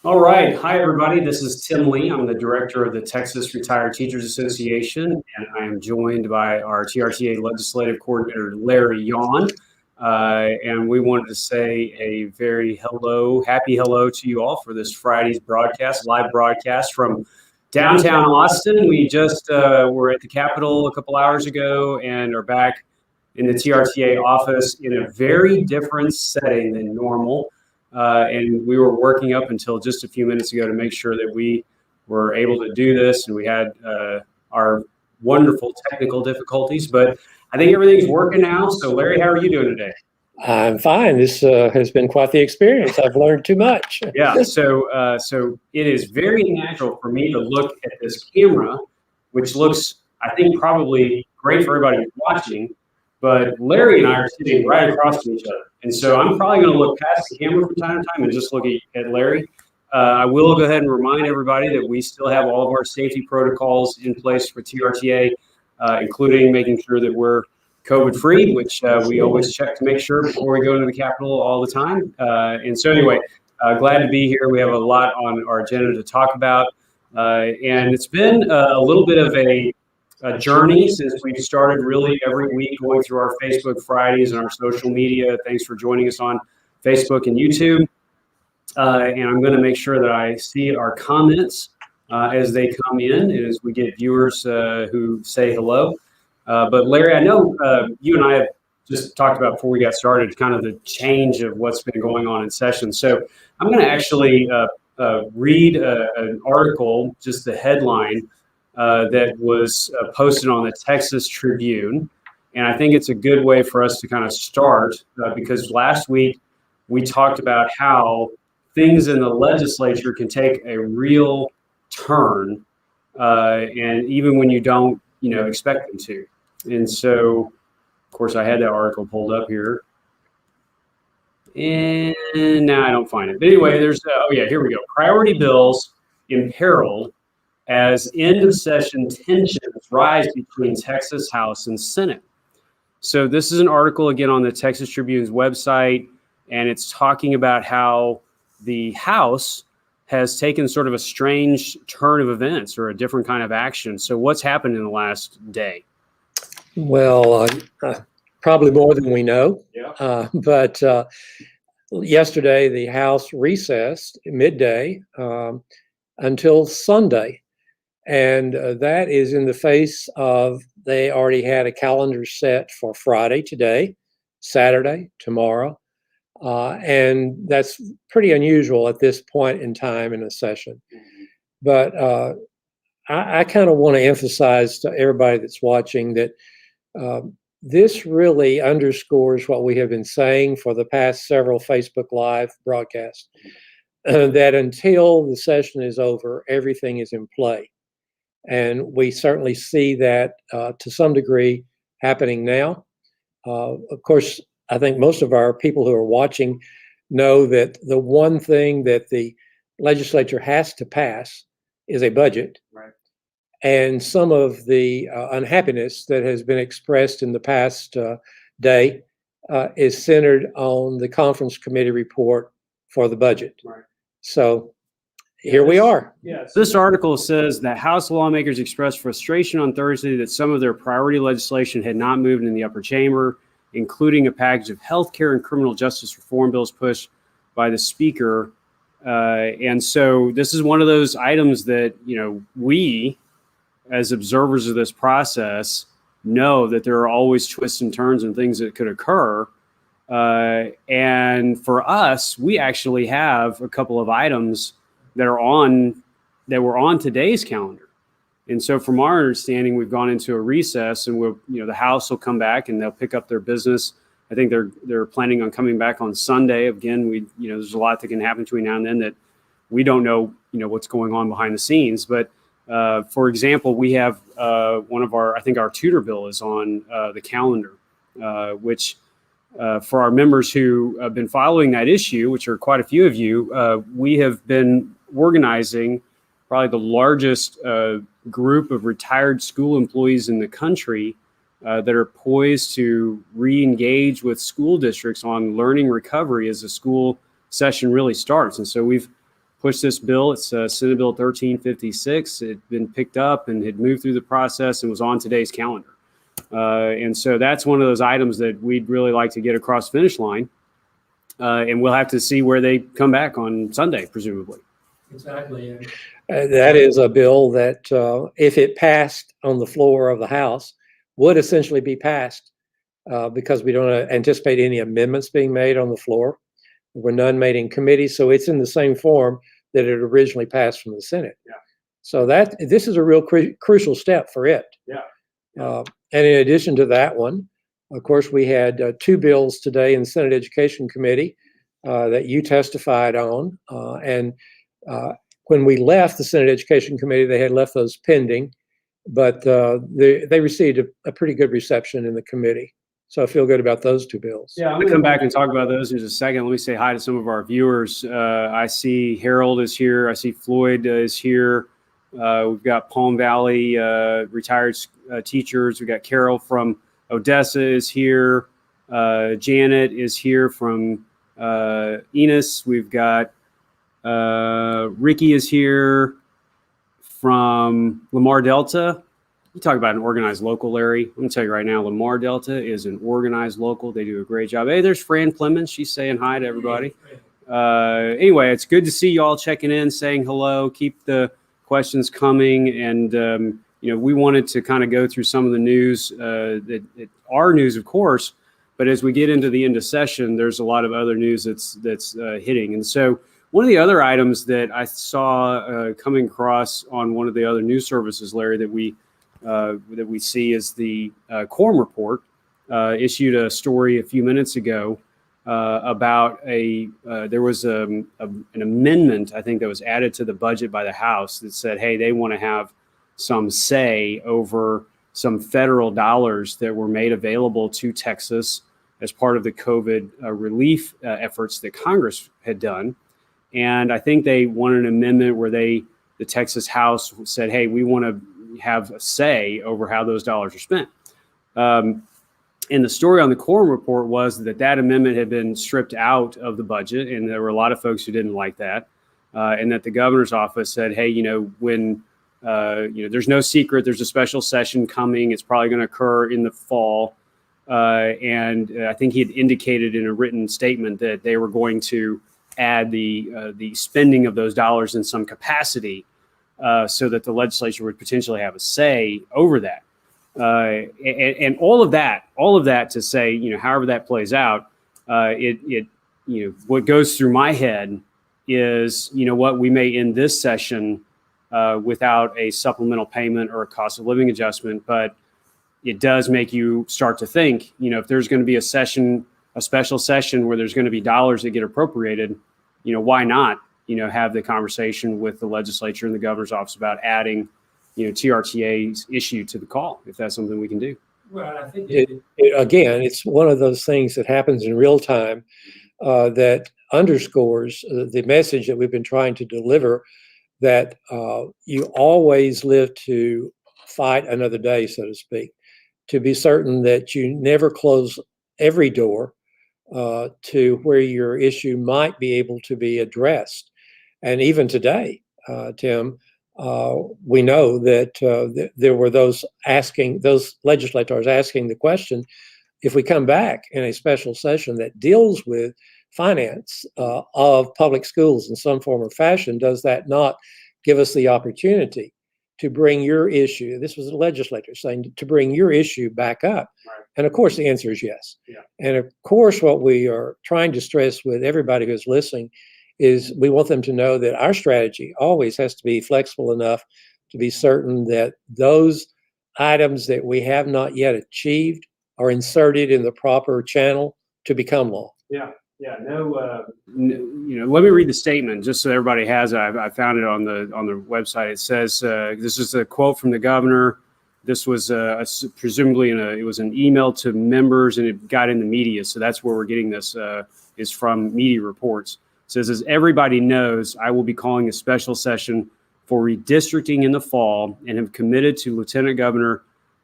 All right. Hi, everybody. This is Tim Lee. I'm the director of the Texas Retired Teachers Association, and I am joined by our TRTA legislative coordinator, Larry Yawn. And we wanted to say a very happy hello to you all for this Friday's live broadcast from downtown Austin. We just were at the Capitol a couple hours ago and are back in the TRTA office in a very different setting than normal. And we were working up until just a few minutes ago to make sure that we were able to do this. And we had our wonderful technical difficulties, but I think everything's working now. So Larry, how are you doing today? I'm fine. This has been quite the experience. I've learned too much. Yeah, so it is very natural for me to look at this camera, which looks, I think, probably great for everybody watching. But Larry and I are sitting right across from each other. And so I'm probably going to look past the camera from time to time and just look at Larry. I will go ahead and remind everybody that we still have all of our safety protocols in place for TRTA, including making sure that we're COVID-free, which we always check to make sure before we go into the Capitol all the time. And so anyway, glad to be here. We have a lot on our agenda to talk about. And it's been a little bit of a journey since we've started really every week going through our Facebook Fridays and our social media. Thanks for joining us on Facebook and YouTube. And I'm going to make sure that I see our comments as they come in, and as we get viewers who say hello. But Larry, I know you and I have just talked about before we got started kind of the change of what's been going on in session. So I'm going to actually read an article, just the headline, that was posted on the Texas Tribune. And I think it's a good way for us to kind of start because last week we talked about how things in the legislature can take a real turn, and even when you don't, expect them to. And so, of course, I had that article pulled up here. And now I don't find it. But anyway, there's, here we go. Priority bills imperiled as end of session tensions rise between Texas House and Senate. So this is an article again on the Texas Tribune's website, and it's talking about how the House has taken sort of a strange turn of events or a different kind of action. So what's happened in the last day? Well, probably more than we know. Yeah. But yesterday, the House recessed midday until Sunday. And that is in the face of they already had a calendar set for Friday today, Saturday, tomorrow. And that's pretty unusual at this point in time in a session. But I kind of want to emphasize to everybody that's watching that this really underscores what we have been saying for the past several Facebook Live broadcasts, that until the session is over, everything is in play. And we certainly see that to some degree happening now. Of course, I think most of our people who are watching know that the one thing that the legislature has to pass is a budget. Right. And some of the unhappiness that has been expressed in the past day is centered on the conference committee report for the budget. Right. So here we are. Yes. This article says that House lawmakers expressed frustration on Thursday that some of their priority legislation had not moved in the upper chamber, including a package of healthcare and criminal justice reform bills pushed by the speaker. And so this is one of those items that, we as observers of this process know that there are always twists and turns and things that could occur. And for us, we actually have a couple of items that were on today's calendar. And so from our understanding, we've gone into a recess, and the House will come back and they'll pick up their business. I think they're planning on coming back on Sunday. Again, there's a lot that can happen between now and then that we don't know, what's going on behind the scenes. But for example, we have one of our tutor bill is on the calendar, which for our members who have been following that issue, which are quite a few of you, we have been organizing probably the largest group of retired school employees in the country that are poised to re-engage with school districts on learning recovery as the school session really starts. And so we've push this bill. It's Senate Bill 1356. It had been picked up and had moved through the process and was on today's calendar. And so that's one of those items that we'd really like to get across the finish line. And we'll have to see where they come back on Sunday, presumably. Exactly. That is a bill that, if it passed on the floor of the House, would essentially be passed because we don't anticipate any amendments being made on the floor. There were none made in committee, so it's in the same form that it originally passed from the Senate. Yeah. So this is a real crucial step for it. Yeah. And in addition to that one, of course, we had two bills today in the Senate Education Committee that you testified on. When we left the Senate Education Committee, they had left those pending, but they received a pretty good reception in the committee. So I feel good about those two bills. Yeah, I'm going to come back and talk about those in just a second. Let me say hi to some of our viewers. I see Harold is here. I see Floyd is here. We've got Palm Valley retired teachers. We've got Carol from Odessa is here. Janet is here from Enos. We've got Ricky is here from Lamar Delta. You talk about an organized local, Larry. I'm going to tell you right now, Lamar Delta is an organized local. They do a great job. Hey, there's Fran Clemens. She's saying hi to everybody. Anyway, it's good to see you all checking in, saying hello. Keep the questions coming. And, we wanted to kind of go through some of the news, our news, of course. But as we get into the end of session, there's a lot of other news that's hitting. And so one of the other items that I saw coming across on one of the other news services, Larry, that we see is the Quorum Report. Issued a story a few minutes ago about there was an amendment, I think, that was added to the budget by the House that said, hey, they want to have some say over some federal dollars that were made available to Texas as part of the COVID relief efforts that Congress had done. And I think they wanted an amendment where the Texas House said, hey, we want to have a say over how those dollars are spent. And the story on the Quorum Report was that amendment had been stripped out of the budget, and there were a lot of folks who didn't like that, and that the governor's office said, hey, when there's no secret, there's a special session coming. It's probably going to occur in the fall. And I think he had indicated in a written statement that they were going to add the spending of those dollars in some capacity so that the legislature would potentially have a say over that. And all of that to say, however that plays out, what goes through my head is, what we may end this session without a supplemental payment or a cost of living adjustment, but it does make you start to think, if there's going to be a special session where there's going to be dollars that get appropriated, why not, have the conversation with the legislature and the governor's office about adding, TRTA's issue to the call, if that's something we can do. Well, I think again, it's one of those things that happens in real time that underscores the message that we've been trying to deliver, that you always live to fight another day, so to speak, to be certain that you never close every door to where your issue might be able to be addressed. And even today, Tim, we know that there were those legislators asking the question, if we come back in a special session that deals with finance of public schools in some form or fashion, does that not give us the opportunity to bring your issue? This was the legislature saying to bring your issue back up. Right. And of course, the answer is yes. Yeah. And of course, what we are trying to stress with everybody who's listening is we want them to know that our strategy always has to be flexible enough to be certain that those items that we have not yet achieved are inserted in the proper channel to become law. Yeah. Yeah. Let me read the statement just so everybody has it. I found it on the website. It says, this is a quote from the governor. This was presumably it was an email to members, and it got in the media. So that's where we're getting this is from media reports. It says, as everybody knows, I will be calling a special session for redistricting in the fall and have committed to Lieutenant Governor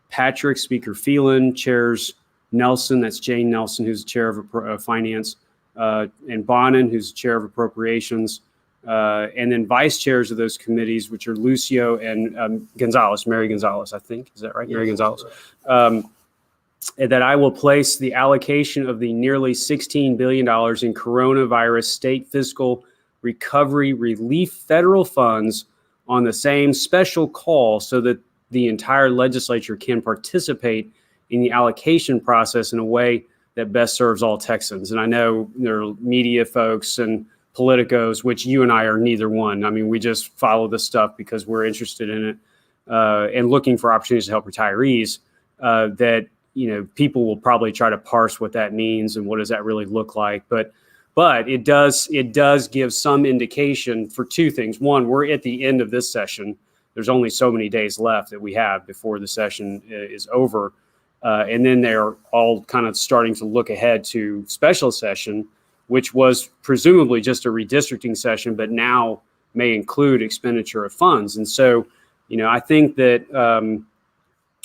Patrick, Speaker Phelan, Chairs Nelson, that's Jane Nelson, who's the chair of Finance, and Bonin, who's the chair of Appropriations, and then vice chairs of those committees, which are Lucio and Gonzalez, Mary Gonzalez, I think. Is that right? Yes, Mary Gonzalez. That I will place the allocation of the nearly $16 billion in coronavirus state fiscal recovery relief federal funds on the same special call so that the entire legislature can participate in the allocation process in a way that best serves all Texans. And I know there are media folks and politicos, which you and I are neither one. I mean, we just follow this stuff because we're interested in it and looking for opportunities to help retirees that, people will probably try to parse what that means and what does that really look like. But it does give some indication for two things. One, we're at the end of this session. There's only so many days left that we have before the session is over. And then they're all kind of starting to look ahead to special session, which was presumably just a redistricting session, but now may include expenditure of funds. And so, I think that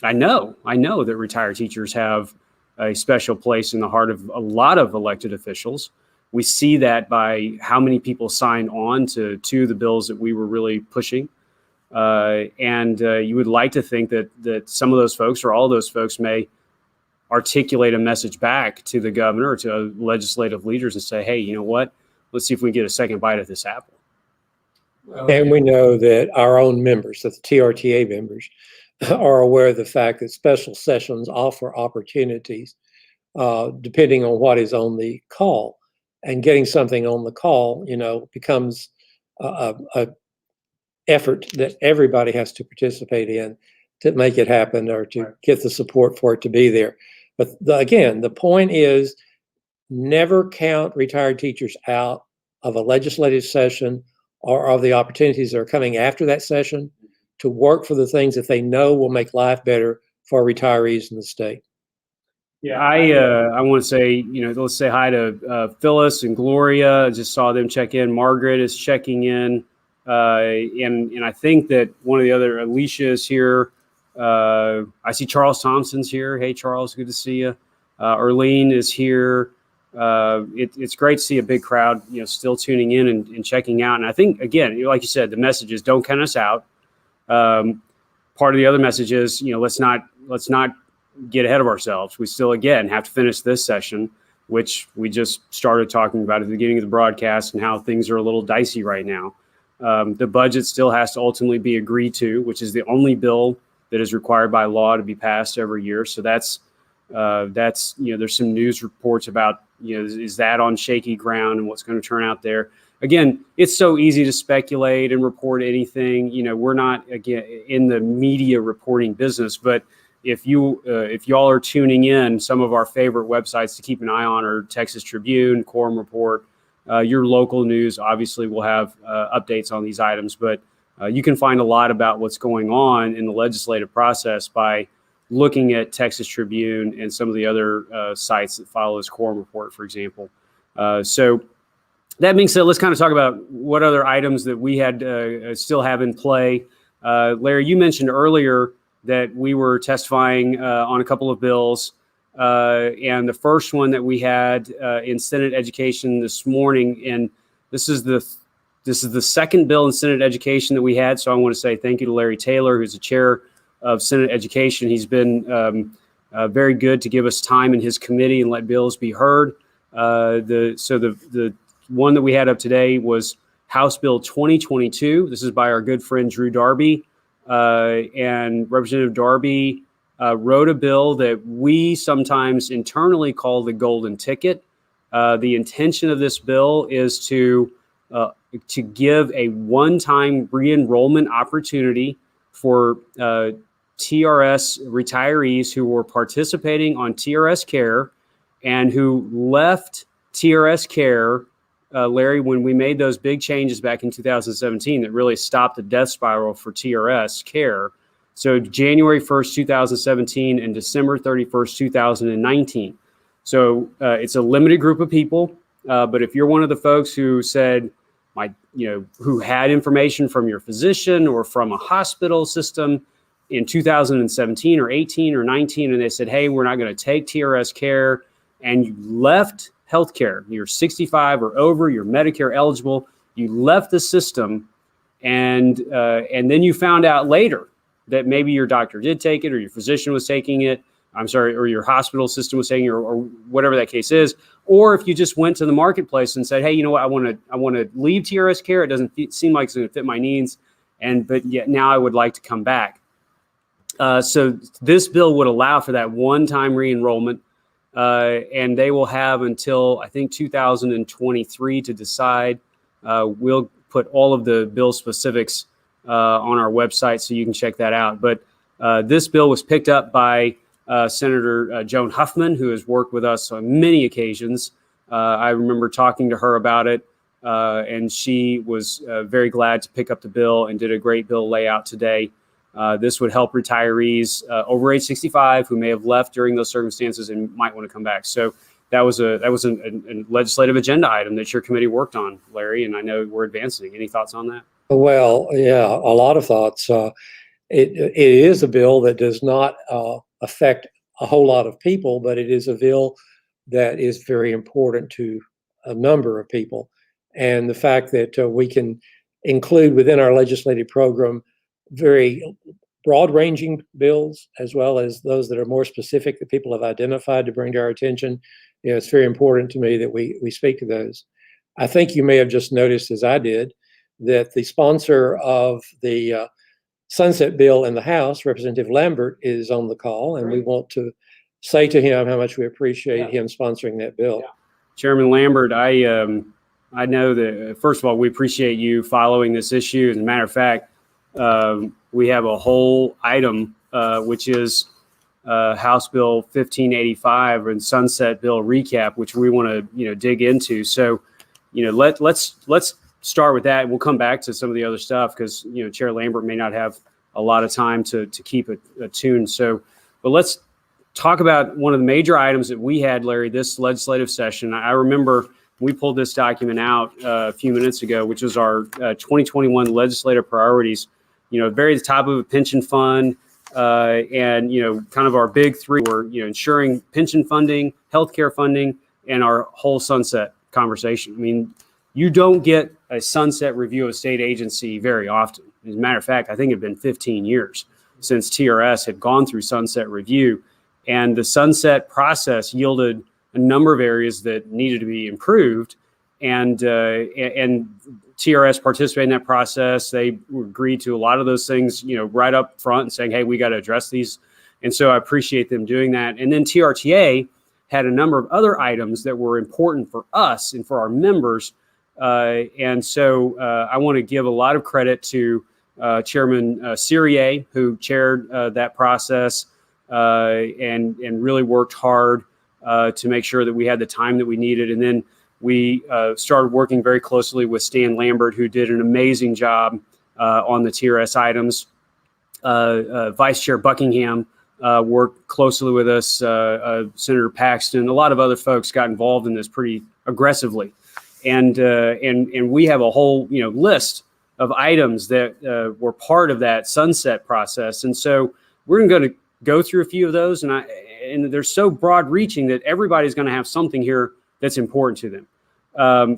I know that retired teachers have a special place in the heart of a lot of elected officials. We see that by how many people signed on to two of the bills that we were really pushing. And you would like to think that some of those folks or all of those folks may articulate a message back to the governor or to legislative leaders and say, hey, you know what? Let's see if we can get a second bite at this apple. And we know that our own members, that the TRTA members, are aware of the fact that special sessions offer opportunities depending on what is on the call. And getting something on the call, becomes a effort that everybody has to participate in to make it happen or to get the support for it to be there. But again, the point is never count retired teachers out of a legislative session or of the opportunities that are coming after that session to work for the things that they know will make life better for retirees in the state. Yeah, I want to say, let's say hi to Phyllis and Gloria. I just saw them check in. Margaret is checking in. And I think that one of the other, Alicia is here. I see Charles Thompson's here. Hey, Charles, good to see you. Erlene is here. It's great to see a big crowd, still tuning in and checking out. And I think, again, like you said, the message is don't count us out. Part of the other message is, let's not get ahead of ourselves. We still, again, have to finish this session, which we just started talking about at the beginning of the broadcast and how things are a little dicey right now. The budget still has to ultimately be agreed to, which is the only bill that is required by law to be passed every year. So that's there's some news reports about, is that on shaky ground and what's going to turn out there. Again, it's so easy to speculate and report anything. We're not, again, in the media reporting business, but if y'all are tuning in, some of our favorite websites to keep an eye on are Texas Tribune, Quorum Report. Your local news obviously will have updates on these items, but you can find a lot about what's going on in the legislative process by looking at Texas Tribune and some of the other sites that follow this Quorum Report, for example. So that being said, let's kind of talk about what other items that we had still have in play. Larry, you mentioned earlier that we were testifying on a couple of bills. And the first one that we had in Senate Education this morning, and this is the second bill in Senate Education that we had. So I want to say thank you to Larry Taylor, who's the chair of Senate Education. He's been very good to give us time in his committee and let bills be heard. The one that we had up today was House Bill 2022. This is by our good friend Drew Darby. And Representative Darby wrote a bill that we sometimes internally call the golden ticket. The intention of this bill is to give a one-time re-enrollment opportunity for TRS retirees who were participating on TRS Care and who left TRS Care, Larry, when we made those big changes back in 2017 that really stopped the death spiral for TRS Care. So January 1st, 2017 and December 31st, 2019. So it's a limited group of people. But if you're one of the folks who said, who had information from your physician or from a hospital system in 2017 or 18 or 19, and they said, hey, we're not going to take TRS Care, and you left healthcare, you're 65 or over, you're Medicare eligible, you left the system, and then you found out later that maybe your doctor did take it, or your physician was taking it, I'm sorry, or your hospital system was saying, or whatever that case is, or if you just went to the marketplace and said, hey, you know what, I want to leave TRS care. It doesn't seem like it's going to fit my needs, but yet now I would like to come back. So this bill would allow for that one-time re-enrollment, and they will have until, I think, 2023 to decide. We'll put all of the bill specifics on our website so you can check that out. But this bill was picked up by Senator Joan Huffman, who has worked with us on many occasions. I remember talking to her about it, and she was very glad to pick up the bill and did a great bill layout today. This would help retirees over age 65 who may have left during those circumstances and might want to come back. So that was a legislative agenda item that your committee worked on, Larry, and I know we're advancing. Any thoughts on that? Well, yeah, a lot of thoughts. It is a bill that does not affect a whole lot of people, but it is a bill that is very important to a number of people. And the fact that we can include within our legislative program very broad-ranging bills, as well as those that are more specific that people have identified to bring to our attention, it's very important to me that we speak to those. I think you may have just noticed, as I did, that the sponsor of the sunset bill in the House, Representative Lambert, is on the call, and we want to say to him how much we appreciate him sponsoring that bill. Yeah. Chairman Lambert, I know that, first of all, we appreciate you following this issue. As a matter of fact, we have a whole item, which is House Bill 1585 and Sunset Bill recap, which we want to dig into. So, let's start with that, and we'll come back to some of the other stuff because Chair Lambert may not have a lot of time to keep it tuned. So, but let's talk about one of the major items that we had, Larry, this legislative session. I remember we pulled this document out a few minutes ago, which was our 2021 legislative priorities. Very at the top of a pension fund, and kind of our big three were ensuring pension funding, healthcare funding, and our whole sunset conversation. I mean, you don't get a sunset review of a state agency very often. As a matter of fact, I think it had been 15 years since TRS had gone through sunset review, and the sunset process yielded a number of areas that needed to be improved, and TRS participated in that process. They agreed to a lot of those things, right up front and saying, hey, we got to address these. And so I appreciate them doing that. And then TRTA had a number of other items that were important for us and for our members. And so I want to give a lot of credit to Chairman Cyrier, who chaired that process and really worked hard to make sure that we had the time that we needed. And then we started working very closely with Stan Lambert, who did an amazing job on the TRS items. Vice Chair Buckingham worked closely with us. Senator Paxton, a lot of other folks got involved in this pretty aggressively. And we have a whole list of items that were part of that sunset process. And so we're going to go through a few of those. And they're so broad reaching that everybody's going to have something here that's important to them.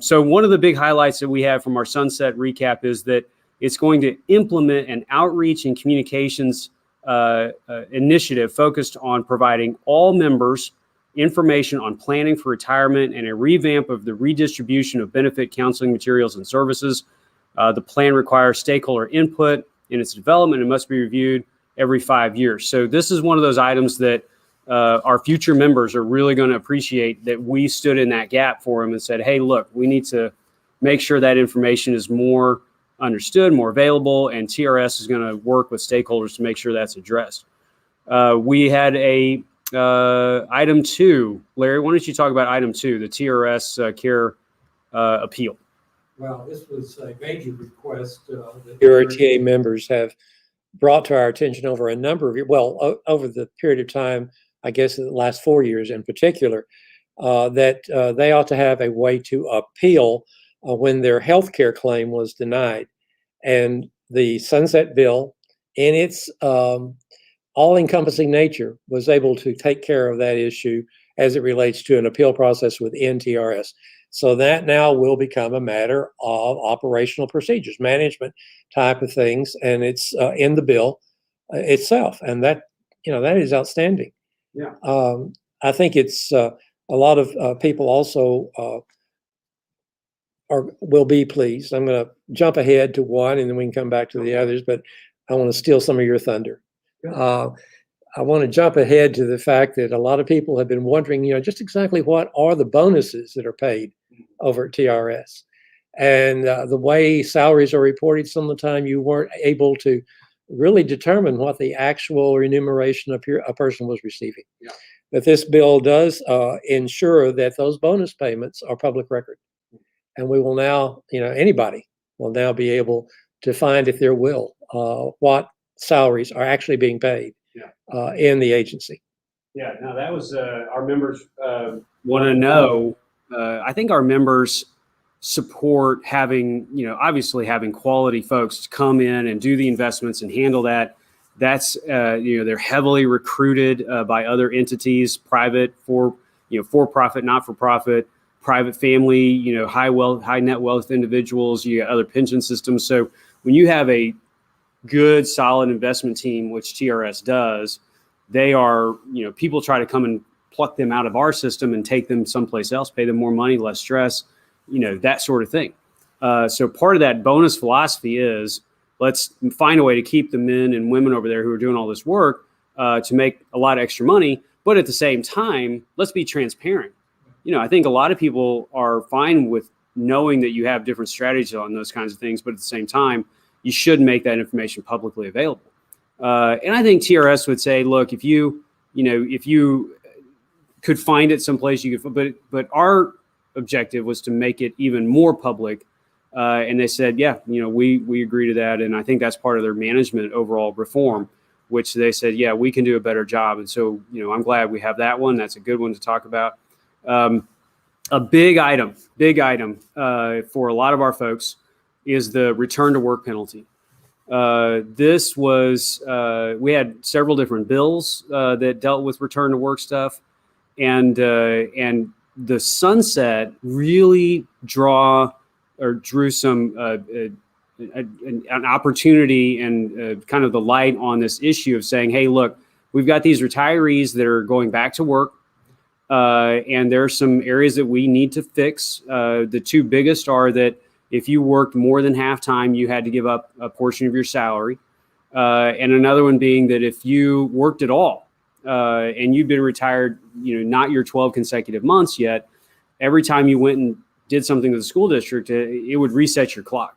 So one of the big highlights that we have from our sunset recap is that it's going to implement an outreach and communications initiative focused on providing all members information on planning for retirement and a revamp of the redistribution of benefit counseling materials and services. The plan requires stakeholder input in its development and must be reviewed every 5 years. So this is one of those items that our future members are really going to appreciate, that we stood in that gap for them and said, hey, look, we need to make sure that information is more understood, more available, and TRS is going to work with stakeholders to make sure that's addressed. We had a item 2. Larry, why don't you talk about item 2, the TRS care appeal? Well, this was a major request that TRTA members have brought to our attention over a number of years, over the period of time, I guess the last 4 years in particular, that they ought to have a way to appeal when their health care claim was denied. And the sunset bill, in its all-encompassing nature, was able to take care of that issue as it relates to an appeal process within TRS. So that now will become a matter of operational procedures, management type of things, and it's in the bill itself, and that that is outstanding. Yeah. I think it's a lot of people also will be pleased. I'm going to jump ahead to one, and then we can come back to the others. But I want to steal some of your thunder. I want to jump ahead to the fact that a lot of people have been wondering, just exactly what are the bonuses that are paid over at TRS, and the way salaries are reported. Some of the time, you weren't able to really determine what the actual remuneration of a person was receiving. Yeah. But this bill does ensure that those bonus payments are public record. And we will now, anybody will now be able to find, if there will, what salaries are actually being paid in the agency. Yeah, no, that was our members want to know. I think our members support having, obviously having quality folks come in and do the investments and handle that. That's, they're heavily recruited by other entities, private, for-profit, not-for-profit, private family, high net wealth individuals, you got other pension systems. So when you have a good, solid investment team, which TRS does, they are, people try to come and pluck them out of our system and take them someplace else, pay them more money, less stress, that sort of thing. So part of that bonus philosophy is let's find a way to keep the men and women over there who are doing all this work to make a lot of extra money. But at the same time, let's be transparent. I think a lot of people are fine with knowing that you have different strategies on those kinds of things, but at the same time, you should make that information publicly available. And I think TRS would say, look, if you could find it someplace, you could. But our objective was to make it even more public. And they said, yeah, we agree to that, and I think that's part of their management overall reform, which they said, yeah, we can do a better job. And so, I'm glad we have that one. That's a good one to talk about. A big item for a lot of our folks is the return to work penalty. This was, we had several different bills that dealt with return to work stuff, and the sunset really drew some an opportunity and kind of the light on this issue of saying, hey, look, we've got these retirees that are going back to work. And there are some areas that we need to fix. The two biggest are that if you worked more than half time, you had to give up a portion of your salary. And another one being that if you worked at all and you'd been retired, not your 12 consecutive months yet, every time you went and did something to the school district, it would reset your clock.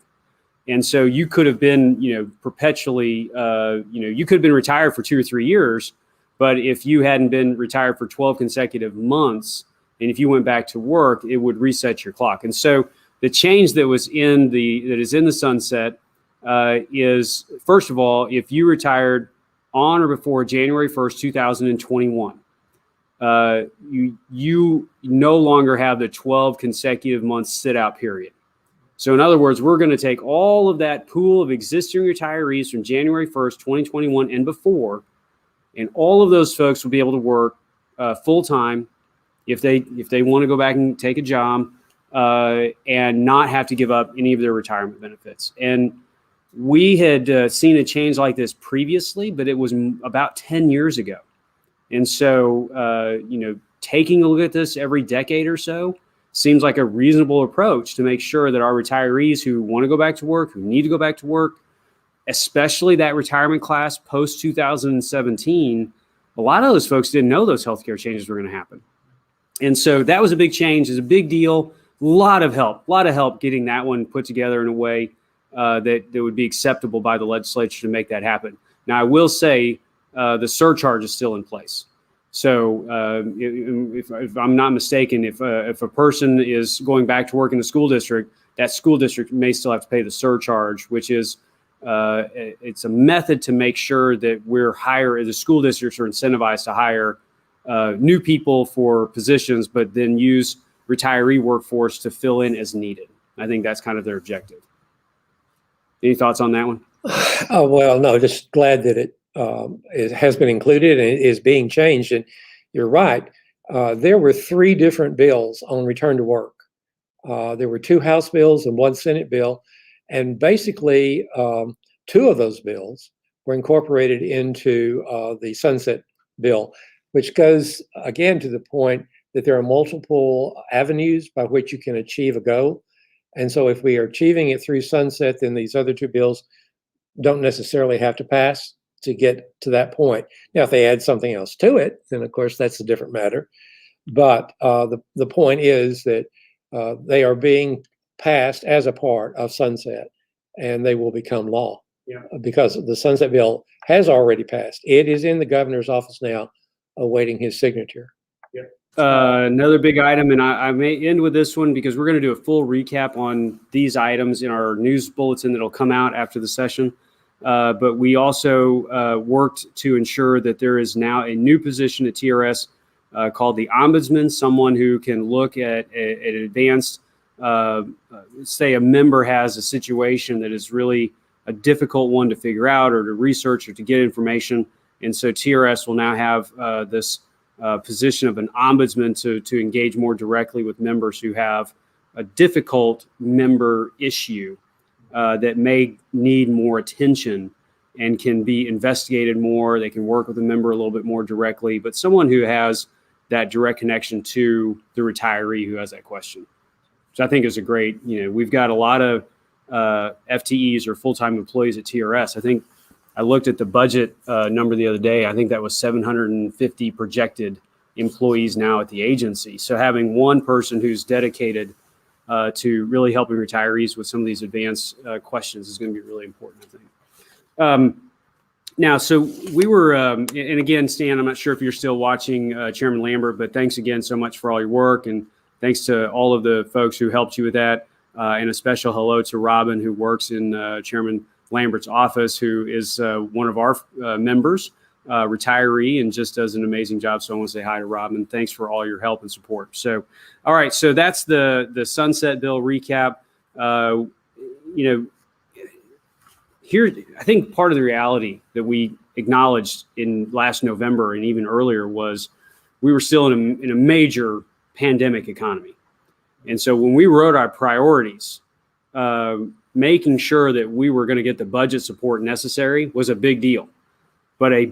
And so you could have been, perpetually, you could have been retired for 2 or 3 years. But if you hadn't been retired for 12 consecutive months, and if you went back to work, it would reset your clock. And so the change that is in the sunset is, first of all, if you retired on or before January 1st, 2021, you no longer have the 12 consecutive months sit-out period. So in other words, we're going to take all of that pool of existing retirees from January 1st, 2021 and before, and all of those folks will be able to work full time if they want to go back and take a job and not have to give up any of their retirement benefits. And we had seen a change like this previously, but it was about 10 years ago. And so, taking a look at this every decade or so seems like a reasonable approach to make sure that our retirees who want to go back to work, who need to go back to work, especially that retirement class post 2017, a lot of those folks didn't know those healthcare changes were going to happen. And so that was a big change. It's a big deal. A lot of help getting that one put together in a way that would be acceptable by the legislature to make that happen. Now, I will say the surcharge is still in place. So if I'm not mistaken, if a person is going back to work in the school district, that school district may still have to pay the surcharge, which is it's a method to make sure that the school districts are incentivized to hire new people for positions, but then use retiree workforce to fill in as needed. I think that's kind of their objective. Any thoughts on that one? Oh, well, no, just glad that it has been included and is being changed. And you're right. There were 3 different bills on return to work There were 2 House bills and 1 Senate bill, and basically 2 of those bills were incorporated into the sunset bill, which goes again to the point that there are multiple avenues by which you can achieve a goal. And so if we are achieving it through sunset, then these other 2 bills don't necessarily have to pass to get to that point. Now, if they add something else to it, then of course that's a different matter. But the point is that they are being passed as a part of sunset, and they will become law. Yeah. Because the sunset bill has already passed. It is in the governor's office now, awaiting his signature. Another big item, and I may end with this one because we're going to do a full recap on these items in our news bulletin that'll come out after the session. But we also worked to ensure that there is now a new position at TRS called the Ombudsman, someone who can look at an advanced, say a member has a situation that is really a difficult one to figure out or to research or to get information. And so TRS will now have this position of an ombudsman to engage more directly with members who have a difficult member issue that may need more attention and can be investigated more. They can work with the member a little bit more directly, but someone who has that direct connection to the retiree who has that question. So I think it's a great, we've got a lot of FTEs or full-time employees at TRS. I think I looked at the budget number the other day. I think that was 750 projected employees now at the agency. So having one person who's dedicated to really helping retirees with some of these advanced questions is going to be really important, I think. Now, so we were, and again, Stan, I'm not sure if you're still watching Chairman Lambert, but thanks again so much for all your work, and thanks to all of the folks who helped you with that, and a special hello to Robin, who works in Chairman Lambert's office, who is one of our members, retiree, and just does an amazing job. So I want to say hi to Robin. Thanks for all your help and support. So, all right, so that's the Sunset Bill recap. Here, I think part of the reality that we acknowledged in last November and even earlier was we were still in a major pandemic economy. And so when we wrote our priorities, making sure that we were going to get the budget support necessary was a big deal. But a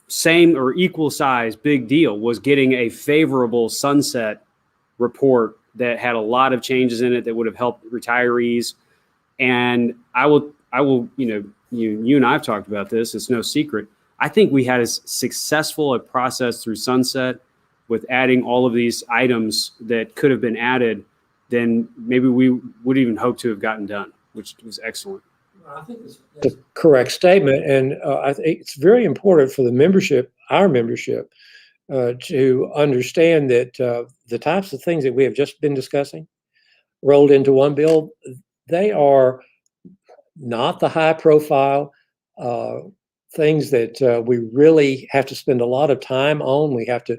same or equal size big deal was getting a favorable sunset report that had a lot of changes in it that would have helped retirees. And I will, you and I have talked about this. It's no secret. I think we had as successful a process through sunset with adding all of these items that could have been added than maybe we would even hope to have gotten done, which was excellent. I think it's a correct statement. And I think it's very important for the membership, our membership, to understand that the types of things that we have just been discussing rolled into one bill, they are not the high profile things that we really have to spend a lot of time on. We have to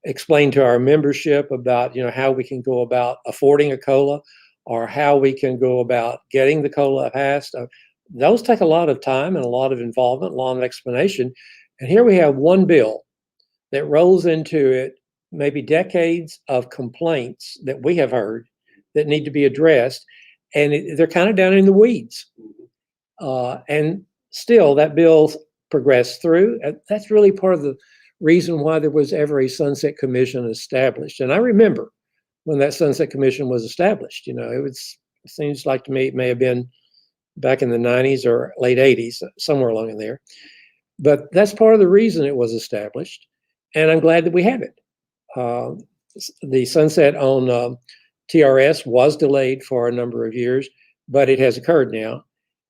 explain to our membership about, how we can go about affording a COLA or how we can go about getting the COLA passed. Those take a lot of time and a lot of involvement, a lot of explanation. And here we have one bill that rolls into it maybe decades of complaints that we have heard that need to be addressed. And they're kind of down in the weeds. And still, that bill progressed through. That's really part of the reason why there was ever a Sunset Commission established. And I remember when that Sunset Commission was established. It seems like to me it may have been back in the 90s or late 80s, somewhere along in there. But that's part of the reason it was established. And I'm glad that we have it. The sunset on TRS was delayed for a number of years, but it has occurred now.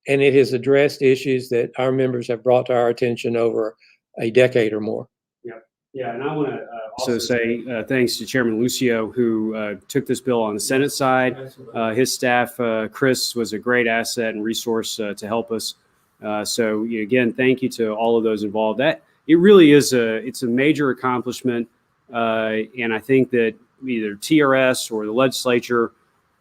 And it has addressed issues that our members have brought to our attention over a decade or more. Yeah, and I want to also say thanks to Chairman Lucio, who took this bill on the Senate side. His staff, Chris, was a great asset and resource to help us. So again, thank you to all of those involved. That it really is it's a major accomplishment, and I think that either TRS or the legislature,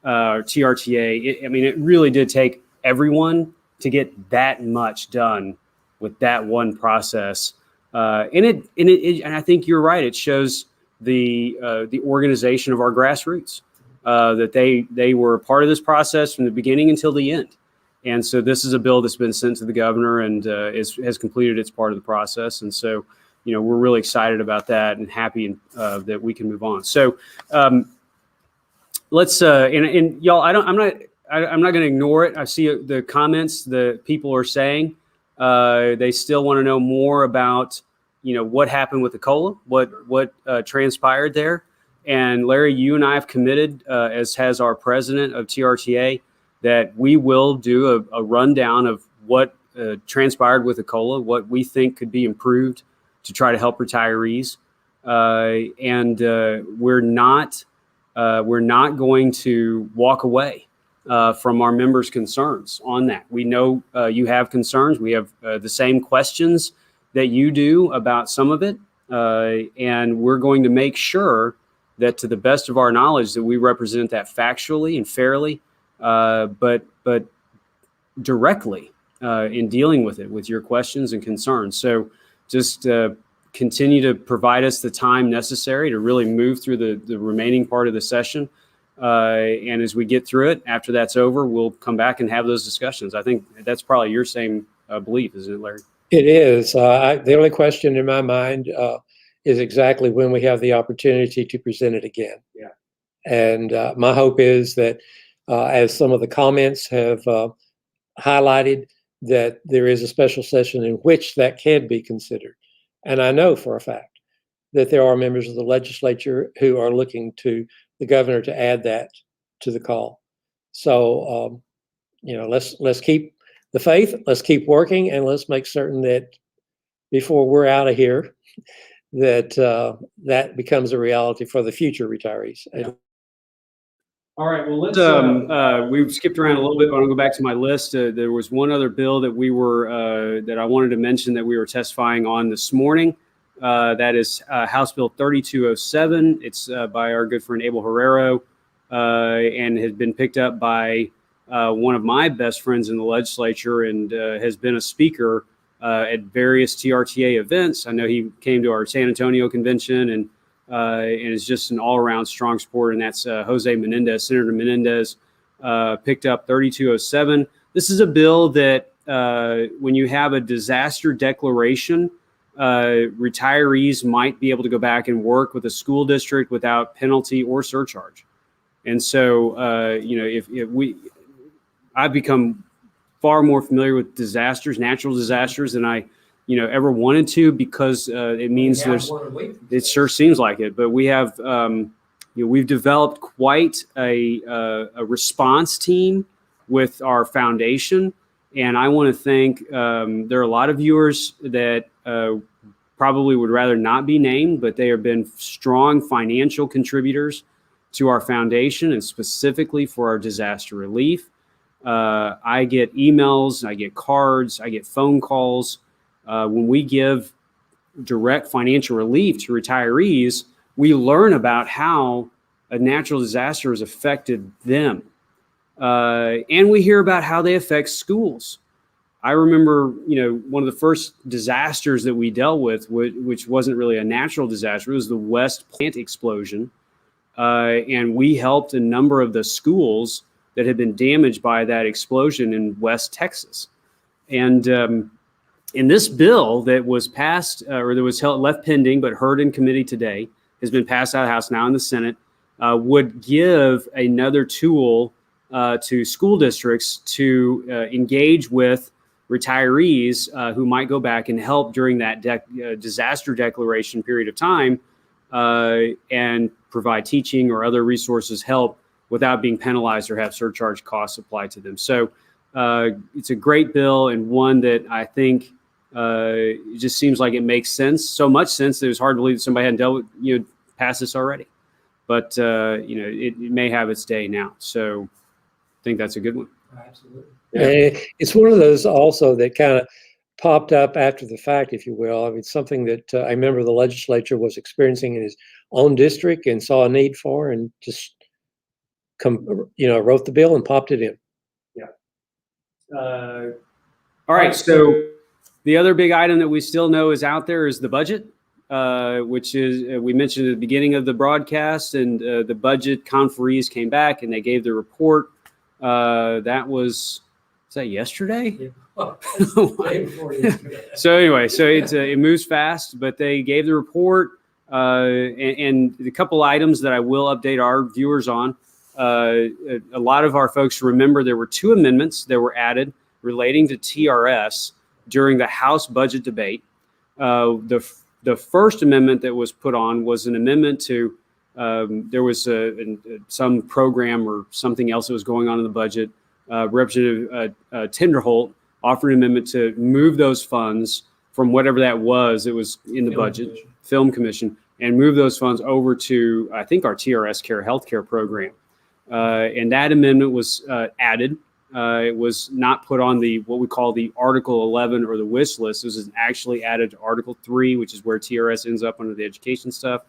or TRTA, it really did take everyone to get that much done with that one process. And I think you're right. It shows the organization of our grassroots. that they were a part of this process from the beginning until the end. And so this is a bill that's been sent to the governor and has completed its part of the process. And so, we're really excited about that and happy that we can move on. So let's and y'all, I'm not going to ignore it. I see the comments that people are saying. They still want to know more about what happened with the COLA, what transpired there. And Larry, you and I have committed, as has our president of TRTA, that we will do a rundown of what transpired with the COLA, what we think could be improved to try to help retirees. And we're not going to walk away from our members' concerns on that. We know you have concerns. We have the same questions that you do about some of it. And we're going to make sure that, to the best of our knowledge, that we represent that factually and fairly, but directly in dealing with it, with your questions and concerns. So just continue to provide us the time necessary to really move through the remaining part of the session. And as we get through it, after that's over, we'll come back and have those discussions. I think that's probably your same belief, isn't it, Larry? It is. The only question in my mind is exactly when we have the opportunity to present it again. Yeah. And my hope is that, as some of the comments have highlighted, that there is a special session in which that can be considered. And I know for a fact that there are members of the legislature who are looking to the governor to add that to the call. So, let's keep the faith, let's keep working, and let's make certain that before we're out of here, that that becomes a reality for the future retirees. Yeah. All right. Well, let's. We've skipped around a little bit, but I'm going to go back to my list. There was one other bill that that I wanted to mention that we were testifying on this morning. That is House Bill 3207. It's by our good friend Abel Herrero, and has been picked up by one of my best friends in the legislature, and has been a speaker at various TRTA events. I know he came to our San Antonio convention and is just an all-around strong supporter, and that's Jose Menendez. Senator Menendez picked up 3207. This is a bill that when you have a disaster declaration, retirees might be able to go back and work with a school district without penalty or surcharge. And so, I've become far more familiar with disasters, natural disasters, than I ever wanted to, because it means it sure seems like it, but we have, we've developed quite a response team with our foundation. And I want to thank, there are a lot of viewers that probably would rather not be named, but they have been strong financial contributors to our foundation, and specifically for our disaster relief. I get emails, I get cards, I get phone calls. When we give direct financial relief to retirees, we learn about how a natural disaster has affected them. And we hear about how they affect schools. I remember, one of the first disasters that we dealt with, which wasn't really a natural disaster, it was the West plant explosion. And we helped a number of the schools that had been damaged by that explosion in West Texas. And in this bill that was passed, or that was left pending but heard in committee today, has been passed out of the House, now in the Senate, would give another tool to school districts to engage with retirees who might go back and help during that disaster declaration period of time, and provide teaching or other resources, help, without being penalized or have surcharge costs applied to them. So it's a great bill, and one that I think it just seems like it makes sense. So much sense that it was hard to believe that somebody hadn't passed this already. But it may have its day now. So I think that's a good one. Absolutely. Yeah. It's one of those also that kind of popped up after the fact, if you will. I mean, something that a member of the legislature was experiencing in his own district and saw a need for, and just wrote the bill and popped it in. Yeah. All right. So the other big item that we still know is out there is the budget. which is we mentioned at the beginning of the broadcast, and the budget conferees came back and they gave the report. That was that yesterday? Yeah. Day before yesterday. So anyway, so it moves fast, but they gave the report, and a couple items that I will update our viewers on. A lot of our folks remember there were 2 amendments that were added relating to TRS during the House budget debate. The first amendment that was put on was an amendment to there was some program or something else that was going on in the budget. Representative Tinderholt offered an amendment to move those funds from whatever that was. It was in the budget, Film Commission, and move those funds over to, I think, our TRS Care healthcare program. And that amendment was added. It was not put on what we call the Article 11 or the wish list. This is actually added to Article 3, which is where TRS ends up under the education stuff.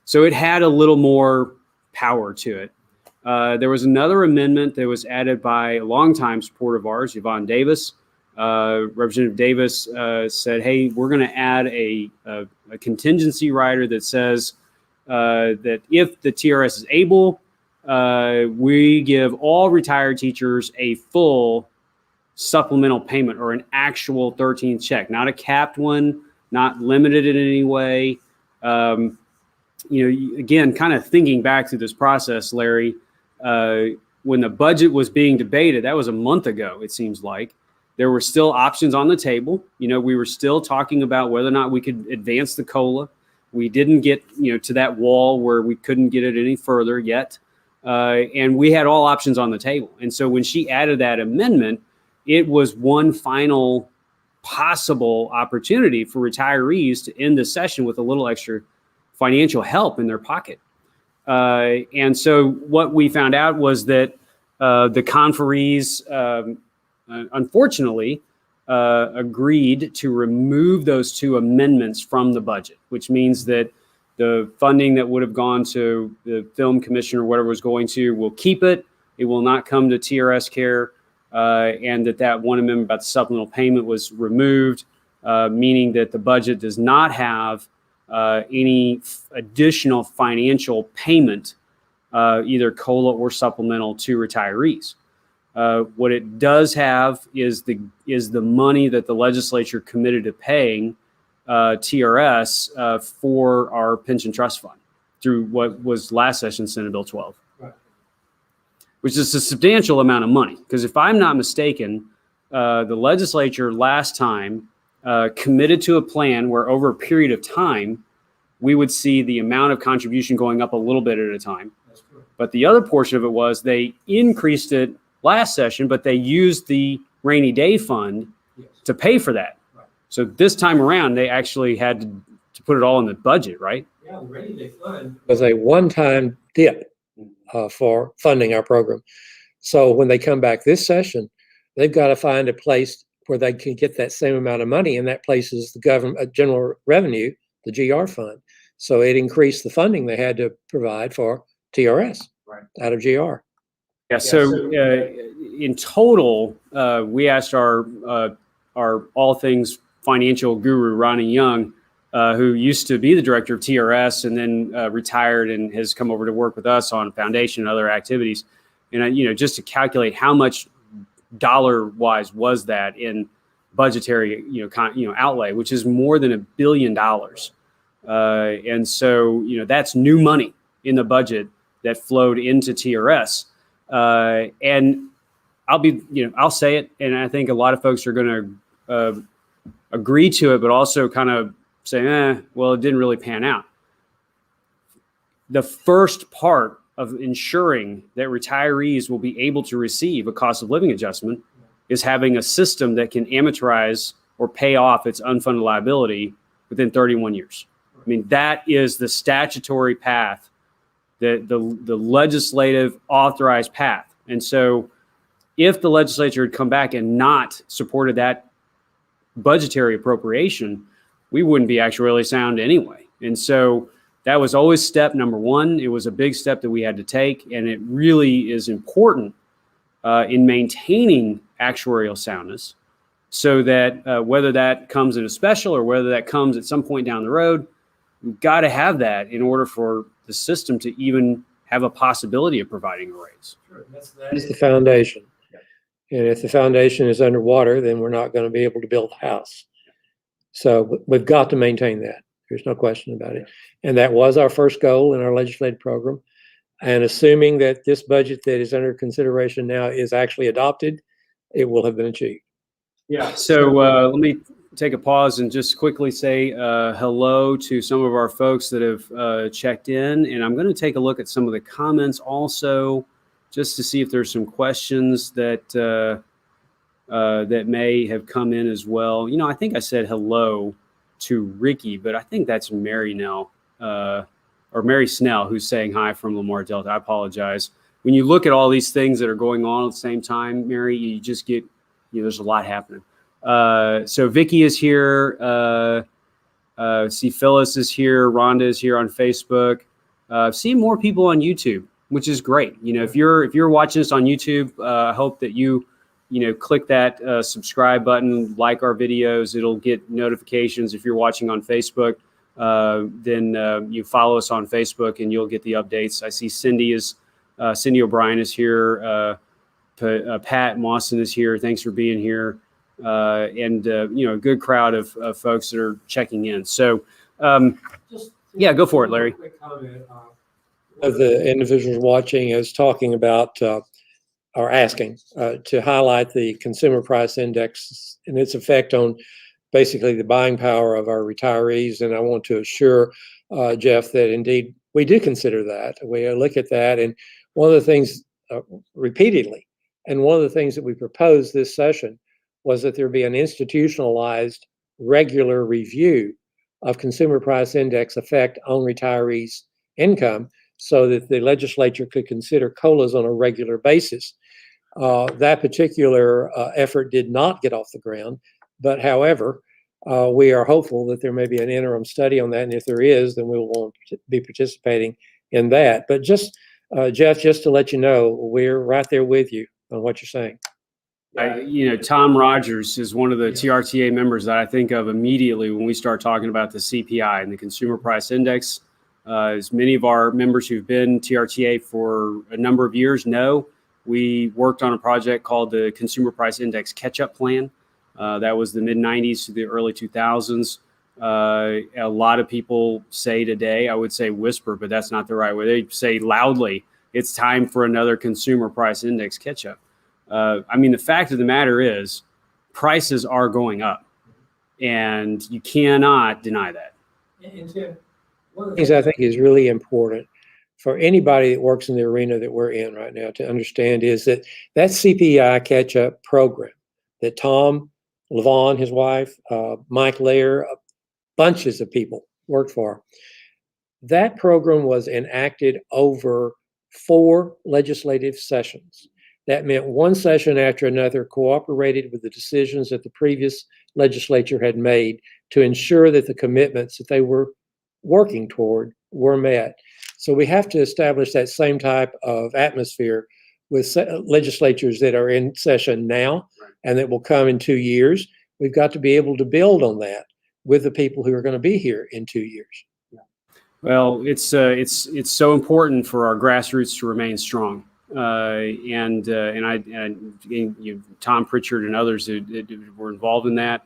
So it had a little more power to it. There was another amendment that was added by a longtime supporter of ours, Yvonne Davis. Representative Davis said, hey, we're going to add a contingency rider that says that if the TRS is able, we give all retired teachers a full supplemental payment or an actual 13th check, not a capped one, not limited in any way. Again, kind of thinking back through this process, Larry, when the budget was being debated, that was a month ago, it seems like. There were still options on the table. We were still talking about whether or not we could advance the COLA. We didn't get, to that wall where we couldn't get it any further yet. And we had all options on the table. And so when she added that amendment, it was one final possible opportunity for retirees to end the session with a little extra financial help in their pocket. And so what we found out was that the conferees, unfortunately, agreed to remove those 2 amendments from the budget, which means that the funding that would have gone to the Film Commission or whatever was going to will keep it. It will not come to TRS Care, and that one amendment about the supplemental payment was removed, meaning that the budget does not have any additional financial payment, either COLA or supplemental, to retirees. What it does have is the money that the legislature committed to paying TRS for our pension trust fund through what was last session Senate Bill 12, right, which is a substantial amount of money. Because if I'm not mistaken, the legislature last time committed to a plan where over a period of time, we would see the amount of contribution going up a little bit at a time. That's correct. But the other portion of it was they increased it last session, but they used the rainy day fund, yes, to pay for that. Right. So this time around, they actually had to put it all in the budget, right? Yeah, the rainy day fund was a one-time dip for funding our program. So when they come back this session, they've got to find a place where they can get that same amount of money, and that place is the government general revenue, the GR fund. So it increased the funding they had to provide for TRS, right, out of GR. Yeah. So in total, we asked our all things financial guru, Ronnie Young, who used to be the director of TRS and then retired and has come over to work with us on foundation and other activities. And just to calculate how much dollar-wise was that in budgetary outlay, which is more than $1 billion. And so that's new money in the budget that flowed into TRS. And I'll say it, and I think a lot of folks are going to agree to it, but also kind of say, well, it didn't really pan out. The first part of ensuring that retirees will be able to receive a cost of living adjustment is having a system that can amortize or pay off its unfunded liability within 31 years. I mean, that is the statutory path, the legislative authorized path. And so if the legislature had come back and not supported that budgetary appropriation, we wouldn't be actuarially sound anyway. And so that was always step number one. It was a big step that we had to take, and it really is important in maintaining actuarial soundness, so that whether that comes in a special or whether that comes at some point down the road, we've got to have that in order for the system to even have a possibility of providing a raise. Sure. That is the foundation. And if the foundation is underwater, then we're not going to be able to build the house. So we've got to maintain that. There's no question about it. And that was our first goal in our legislative program. And assuming that this budget that is under consideration now is actually adopted, it will have been achieved. Yeah. So let me take a pause and just quickly say hello to some of our folks that have checked in. And I'm going to take a look at some of the comments also, just to see if there's some questions that that may have come in as well. You know, I think I said hello to Ricky, but I think that's Mary Nell or Mary Snell who's saying hi from Lamar Delta. I apologize. When you look at all these things that are going on at the same time, Mary, you just get, you know, there's a lot happening. So Vicky is here. See, Phyllis is here. Rhonda is here on Facebook. Seeing more people on YouTube, which is great. You know, if you're watching this on YouTube, I hope that you click that subscribe button, like our videos. It'll get notifications. If you're watching on Facebook, then you follow us on Facebook and you'll get the updates. I see Cindy O'Brien is here. Pat Mawson is here. Thanks for being here. And a good crowd of folks that are checking in. So, yeah, go for it, Larry. Quick comment. Of the individuals watching is talking about or asking to highlight the consumer price index and its effect on basically the buying power of our retirees. And I want to assure Jeff that indeed we do consider that. We look at that. And one of the things repeatedly, and one of the things that we proposed this session was that there be an institutionalized regular review of consumer price index effect on retirees' income so that the legislature could consider COLAs on a regular basis. That particular effort did not get off the ground, but however, we are hopeful that there may be an interim study on that, and if there is, then we will be participating in that. But just, Jeff, just to let you know, we're right there with you on what you're saying. Tom Rogers is one of the TRTA members that I think of immediately when we start talking about the CPI and the Consumer Price Index. As many of our members who've been TRTA for a number of years know, we worked on a project called the Consumer Price Index Catch-Up Plan. That was the mid-'90s to the early 2000s. A lot of people say today, I would say whisper, but that's not the right way. They say loudly, it's time for another Consumer Price Index catch-up. I mean, the fact of the matter is prices are going up, and you cannot deny that. And Tim, one of the things I think is really important for anybody that works in the arena that we're in right now to understand is that CPI catch-up program that Tom Levon, his wife, Mike Lair, bunches of people worked for, that program was enacted over 4 legislative sessions. That meant one session after another cooperated with the decisions that the previous legislature had made to ensure that the commitments that they were working toward were met. So we have to establish that same type of atmosphere with legislatures that are in session now and that will come in 2 years. We've got to be able to build on that with the people who are going to be here in 2 years. Well, it's so important for our grassroots to remain strong. Tom Pritchard and others who were involved in that,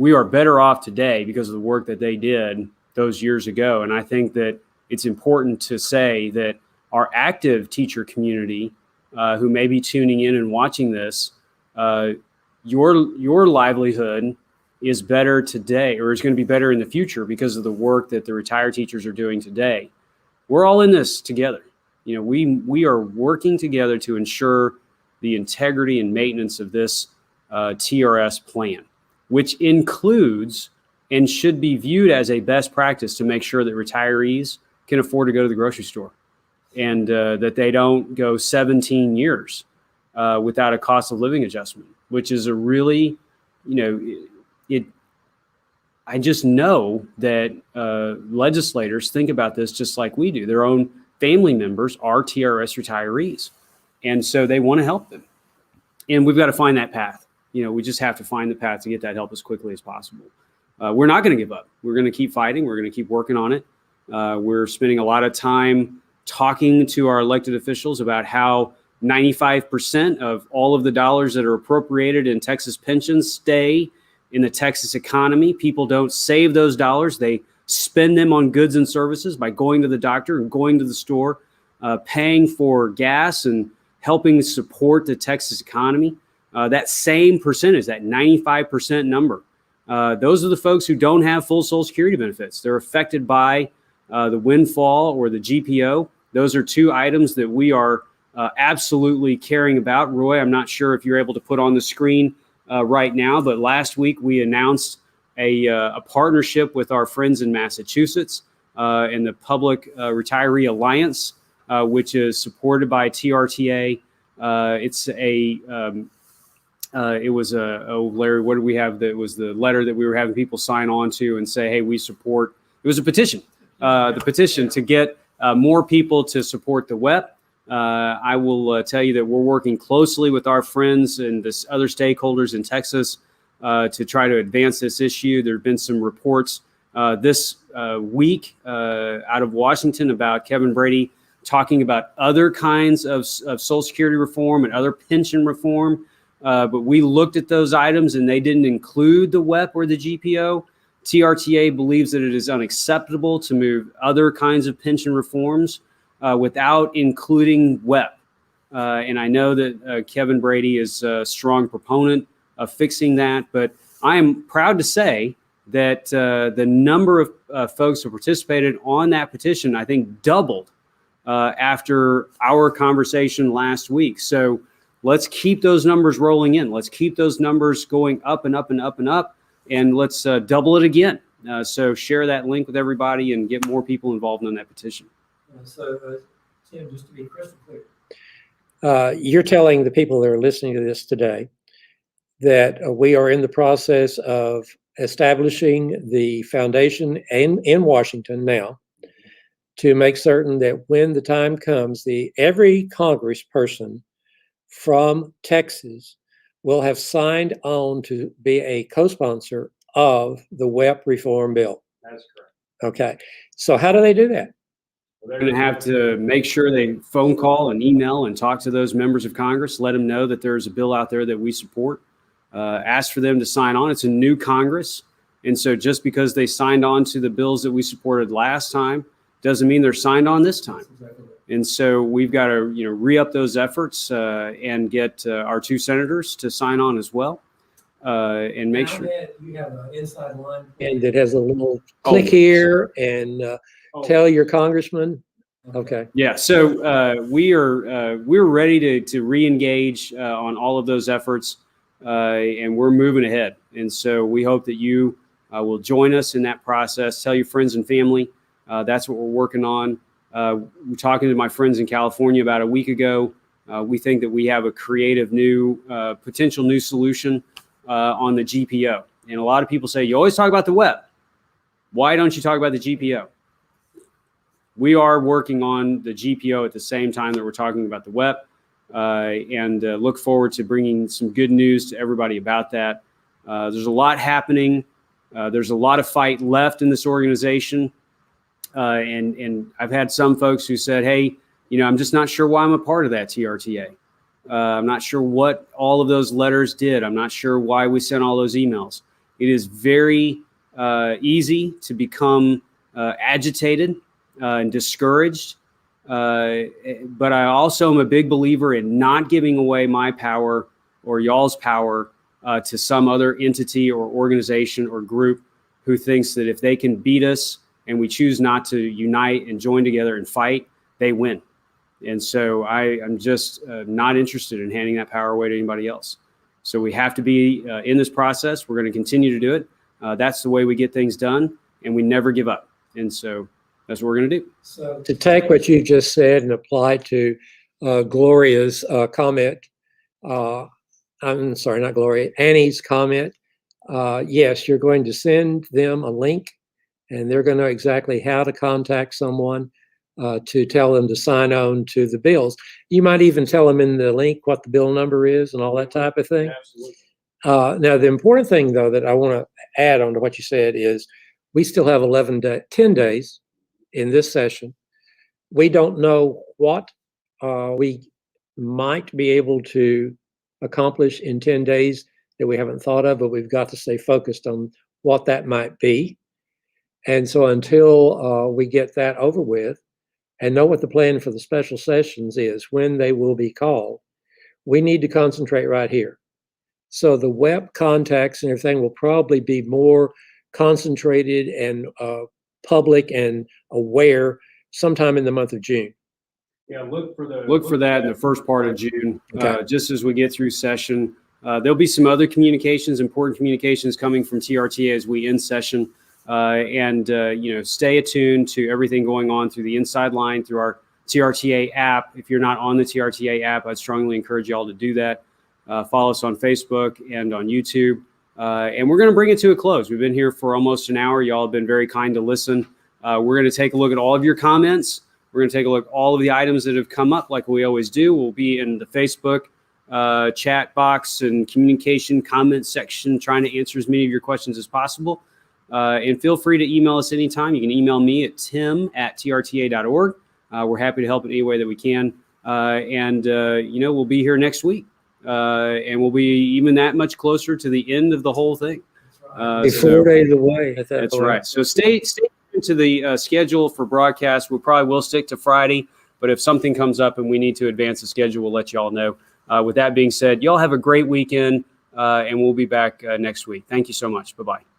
we are better off today because of the work that they did those years ago. And I think that it's important to say that our active teacher community, who may be tuning in and watching this, your livelihood is better today, or is going to be better in the future because of the work that the retired teachers are doing today. We're all in this together. We are working together to ensure the integrity and maintenance of this TRS plan, which includes and should be viewed as a best practice to make sure that retirees can afford to go to the grocery store and that they don't go 17 years without a cost of living adjustment, which is a really, I just know that legislators think about this just like we do. Their own family members are TRS retirees, and so they want to help them. And we've got to find that path. We just have to find the path to get that help as quickly as possible. we're not going to give up. We're going to keep fighting. We're going to keep working on it. We're spending a lot of time talking to our elected officials about how 95% of all of the dollars that are appropriated in Texas pensions stay in the Texas economy. People don't save those dollars. They spend them on goods and services by going to the doctor and going to the store, paying for gas and helping support the Texas economy. That same percentage, that 95% number, those are the folks who don't have full Social Security benefits. They're affected by the windfall or the GPO. Those are two items that we are absolutely caring about. Roy, I'm not sure if you're able to put on the screen right now, but last week we announced a partnership with our friends in Massachusetts and the Public Retiree Alliance, which is supported by TRTA. It was Larry, what did we have? That was the letter that we were having people sign on to and say, hey, we support. It was a petition, the petition to get more people to support the WEP. I will tell you that we're working closely with our friends and this other stakeholders in Texas to try to advance this issue. There have been some reports this week out of Washington about Kevin Brady talking about other kinds of Social Security reform and other pension reform. But we looked at those items and they didn't include the WEP or the GPO. TRTA believes that it is unacceptable to move other kinds of pension reforms without including WEP. And I know that Kevin Brady is a strong proponent of fixing that, but I am proud to say that the number of folks who participated on that petition, I think, doubled after our conversation last week. So let's keep those numbers rolling in. Let's keep those numbers going up and up and up and up, and let's double it again. So share that link with everybody and get more people involved in that petition. Tim, just to be crystal clear, you're telling the people that are listening to this today that we are in the process of establishing the foundation in Washington now to make certain that when the time comes, every congressperson from Texas will have signed on to be a co-sponsor of the WEP reform bill. That's correct. Okay. So how do they do that? They're going to have to make sure they phone call and email and talk to those members of Congress, let them know that there's a bill out there that we support, ask for them to sign on. It's a new Congress. And so just because they signed on to the bills that we supported last time doesn't mean they're signed on this time. And so we've got to, re-up those efforts and get our two senators to sign on as well, and make sure. You have an inside line and that has a little click here and tell your congressman. Okay. Yeah. So we're ready to re-engage on all of those efforts, and we're moving ahead. And so we hope that you will join us in that process. Tell your friends and family. That's what we're working on. We're talking to my friends in California about a week ago. We think that we have a creative new, potential new solution on the GPO. And a lot of people say, you always talk about the WEP. Why don't you talk about the GPO? We are working on the GPO at the same time that we're talking about the WEP, and look forward to bringing some good news to everybody about that. There's a lot happening. There's a lot of fight left in this organization. And I've had some folks who said, hey, I'm just not sure why I'm a part of that TRTA. I'm not sure what all of those letters did. I'm not sure why we sent all those emails. It is very easy to become agitated and discouraged. But I also am a big believer in not giving away my power or y'all's power to some other entity or organization or group who thinks that if they can beat us and we choose not to unite and join together and fight, they win. And so I am just not interested in handing that power away to anybody else. So we have to be in this process. We're going to continue to do it. That's the way we get things done, and we never give up. And so that's what we're going to do. So to take what you just said and apply to Gloria's comment, I'm sorry, not Gloria, Annie's comment. Yes, you're going to send them a link and they're going to know exactly how to contact someone to tell them to sign on to the bills. You might even tell them in the link what the bill number is and all that type of thing. Absolutely. Now, the important thing, though, that I want to add on to what you said is we still have 10 days in this session. We don't know what we might be able to accomplish in 10 days that we haven't thought of, but we've got to stay focused on what that might be. And so until we get that over with and know what the plan for the special sessions is, when they will be called, we need to concentrate right here. So the web contacts and everything will probably be more concentrated and public and aware sometime in the month of June. Yeah, look for that in the first part of June. Okay. Just as we get through session, there'll be some other communications, important communications coming from TRTA as we end session. Stay attuned to everything going on through the inside line through our TRTA app. If you're not on the TRTA app, I'd strongly encourage y'all to do that. Follow us on Facebook and on YouTube. And we're going to bring it to a close. We've been here for almost an hour. Y'all have been very kind to listen. We're going to take a look at all of your comments. We're going to take a look at all of the items that have come up like we always do. We'll be in the Facebook chat box and communication comment section trying to answer as many of your questions as possible. And feel free to email us anytime. You can email me at tim@trta.org. We're happy to help in any way that we can. We'll be here next week. And we'll be even that much closer to the end of the whole thing. 4 days away. That's right. So stay tuned to the schedule for broadcast. We probably will stick to Friday, but if something comes up and we need to advance the schedule, we'll let you all know. With that being said, y'all have a great weekend, and we'll be back next week. Thank you so much. Bye-bye.